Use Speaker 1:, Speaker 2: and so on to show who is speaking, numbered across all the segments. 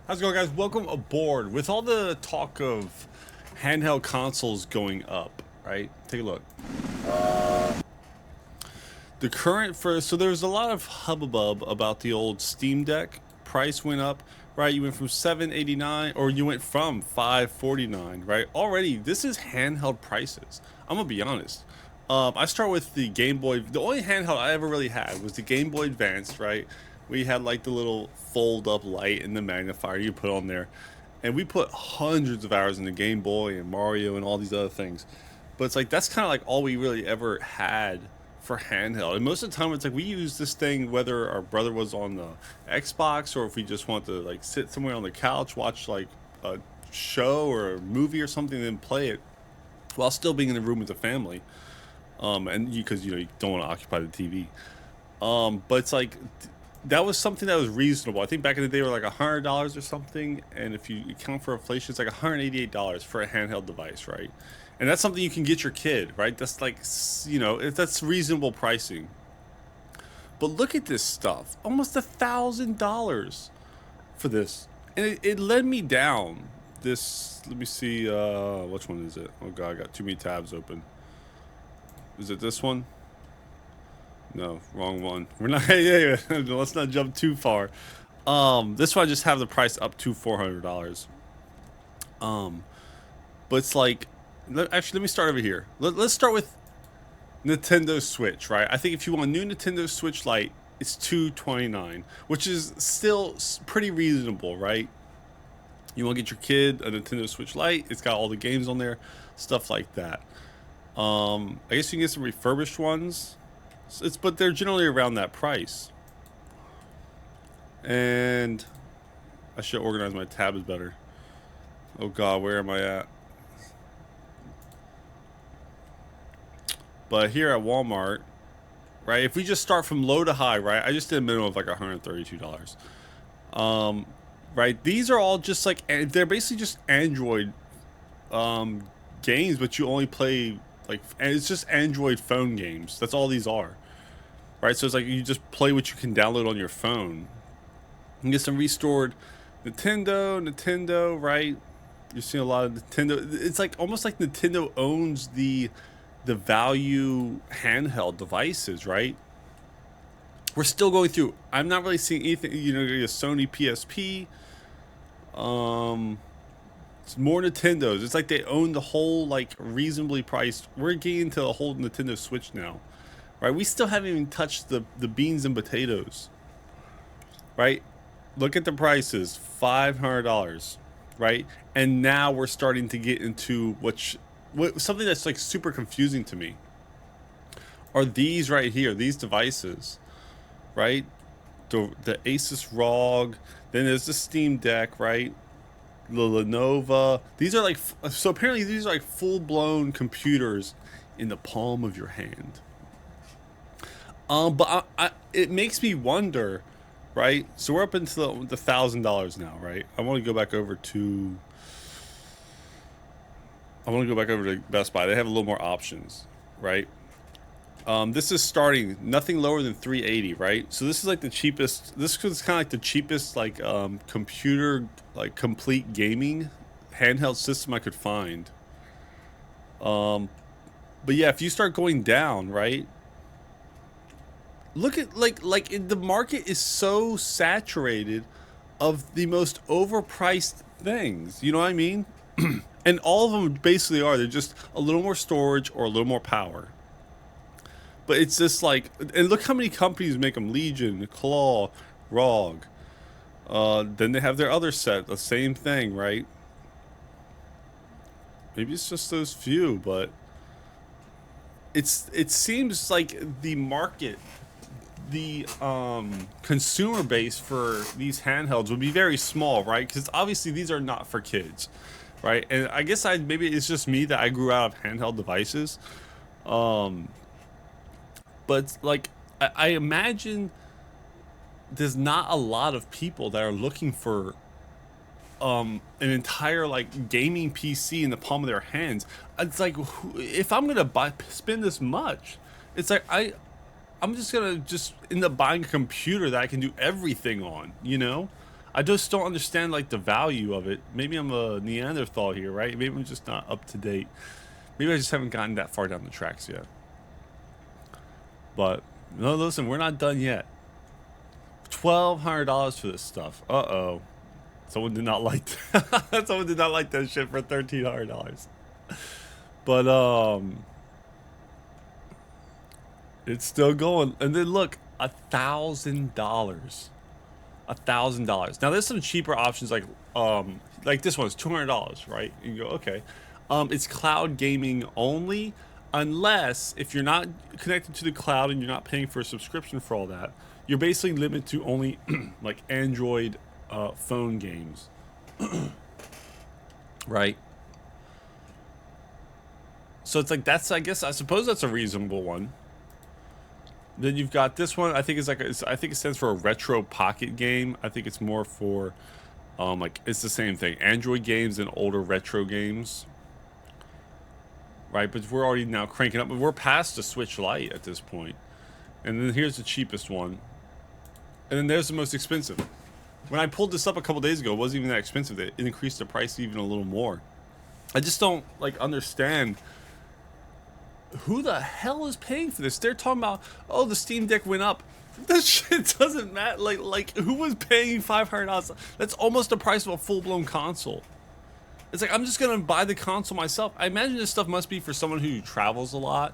Speaker 1: How's it going, guys? Welcome aboard. With all the talk of handheld consoles going up, right? Take a look. The current so there's a lot of hubbub about the old Steam Deck. Price went up, right? You went from 789, or you went from 549, right? Already, this is handheld prices. I'm gonna be honest. I start with the Game Boy. The only handheld I ever really had was the Game Boy Advance, right? We had like the little fold-up light and the magnifier you put on there, and we put hundreds of hours in the Game Boy and Mario and all these other things. But it's like that's kind of like all we really ever had for handheld. And most of the time, it's like we use this thing whether our brother was on the Xbox or if we just want to like sit somewhere on the couch, watch like a show or a movie or something, and then play it while still being in the room with the family. And because you don't want to occupy the TV. But it's like that was something that was reasonable. I think back in the day, were like $100 or something, and if you account for inflation, it's like $188 for a handheld device, right? And that's something you can get your kid, right? That's like, if that's reasonable pricing. But look at this stuff, almost $1,000 for this, and it led me down this. Let me see, which one is it? Oh god, I got too many tabs open. Is it this one? No, wrong one. We're not. Yeah, let's not jump too far. This one I just have the price up to $400. But it's like, actually, let me start over here. Let's start with Nintendo Switch, right? I think if you want a new Nintendo Switch Lite, it's $229, which is still pretty reasonable, right? You want to get your kid a Nintendo Switch Lite? It's got all the games on there, stuff like that. I guess you can get some refurbished ones. But they're generally around that price. And I should organize my tabs better. Oh god, where am I at? But here at Walmart, right? If we just start from low to high, right? I just did a minimum of like $132. Right? These are all just like they're basically just Android games, but you only play like, and it's just Android phone games. That's all these are, right? So it's like you just play what you can download on your phone. You can get some restored Nintendo, right? You're seeing a lot of Nintendo. It's like almost like Nintendo owns the value handheld devices, right? We're still going through. I'm not really seeing anything. A Sony PSP. It's more Nintendos. It's like they own the whole, like, reasonably priced. We're getting into the whole Nintendo Switch now, right? We still haven't even touched the beans and potatoes, right? Look at the prices, $500, right? And now we're starting to get into what something that's like super confusing to me. Are these right here, these devices, right? The Asus ROG, then there's the Steam Deck, right? The Lenovo. These are like, so apparently these are like full-blown computers in the palm of your hand. But it makes me wonder, right? So we're up into the $1,000 now, right? I want to go back over to Best Buy. They have a little more options, right? This is starting nothing lower than 380, right? So this is like the cheapest. This is kind of like the cheapest, like computer, like complete gaming handheld system I could find. But yeah, if you start going down, right? Look at the market is so saturated of the most overpriced things. You know what I mean? And all of them basically are. They're just a little more storage or a little more power. But it's just like, and look how many companies make them: Legion, Claw, ROG. Then they have their other set, the same thing, right? Maybe it's just those few, but it seems like the market, the consumer base for these handhelds would be very small, right? Because obviously these are not for kids, right? And I guess maybe it's just me that I grew out of handheld devices. But like I imagine there's not a lot of people that are looking for an entire like gaming PC in the palm of their hands. It's like, if I'm gonna spend this much, it's like I'm just gonna end up buying a computer that I can do everything on. I just don't understand like the value of it. Maybe I'm a Neanderthal here, right? Maybe I'm just not up to date. Maybe I just haven't gotten that far down the tracks yet. But no, listen, we're not done yet. $1,200 for this stuff. Uh-oh. Someone did not like that. Someone did not like that shit for $1,300. But it's still going. And then look, $1,000. $1,000. Now there's some cheaper options like this one's $200, right? You go, okay. It's cloud gaming only, unless if you're not connected to the cloud and you're not paying for a subscription for all that, you're basically limited to only like Android phone games. Right? So it's like that's I suppose that's a reasonable one. Then you've got this one. I think I think it stands for a retro pocket game. I think it's more for like it's the same thing. Android games and older retro games. Right, but we're already now cranking up, but we're past the Switch Lite at this point. And then here's the cheapest one. And then there's the most expensive. When I pulled this up a couple days ago, it wasn't even that expensive. It increased the price even a little more. I just don't like understand who the hell is paying for this. They're talking about, oh, the Steam Deck went up. This shit doesn't matter. Like who was paying $500? That's almost the price of a full-blown console. It's like, I'm just going to buy the console myself. I imagine this stuff must be for someone who travels a lot.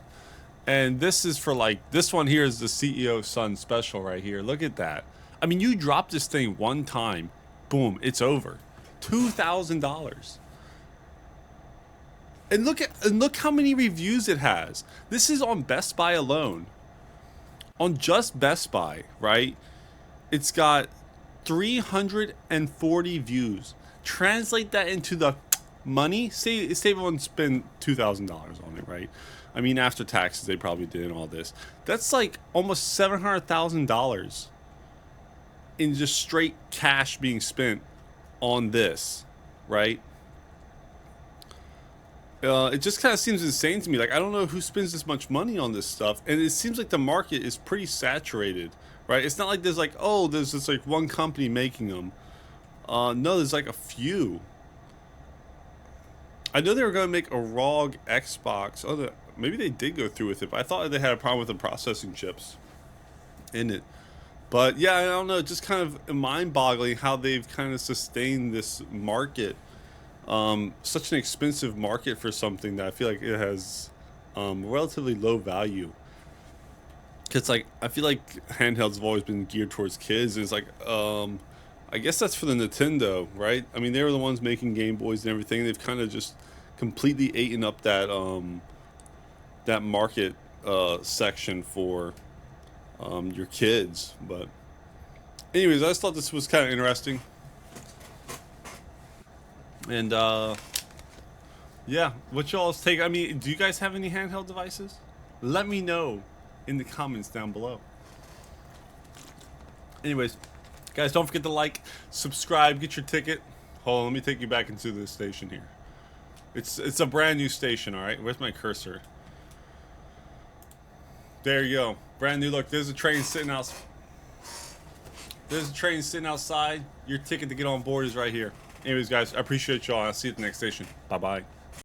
Speaker 1: And this is for like, this one here is the CEO Son special right here. Look at that. I mean, you drop this thing one time, boom, it's over. $2,000. And look how many reviews it has. This is on Best Buy alone. On just Best Buy, right? It's got 340 views. Translate that into the money. Say everyone spent $2,000 on it, right? I mean, after taxes, they probably did and all this. That's like almost $700,000 in just straight cash being spent on this, right? It just kind of seems insane to me. Like, I don't know who spends this much money on this stuff, and it seems like the market is pretty saturated, right? It's not like there's like, oh, there's just like one company making them. No, there's like a few. I know they were going to make a ROG Xbox. Oh, maybe they did go through with it, but I thought they had a problem with the processing chips in it. But yeah, I don't know. It's just kind of mind-boggling how they've kind of sustained this market. Such an expensive market for something that I feel like it has relatively low value. Cause like I feel like handhelds have always been geared towards kids, and it's like I guess that's for the Nintendo, right? I mean, they were the ones making Gameboys and everything. They've kind of just completely eaten up that that market section for your kids. But anyways, I just thought this was kind of interesting. And yeah, what y'all's take? I mean, do you guys have any handheld devices? Let me know in the comments down below. Anyways, guys, don't forget to like, subscribe, get your ticket. Hold on, let me take you back into the station here. It's a brand new station, all right? Where's my cursor? There you go. Brand new. Look, there's a train sitting out. There's a train sitting outside. Your ticket to get on board is right here. Anyways, guys, I appreciate y'all. I'll see you at the next station. Bye-bye.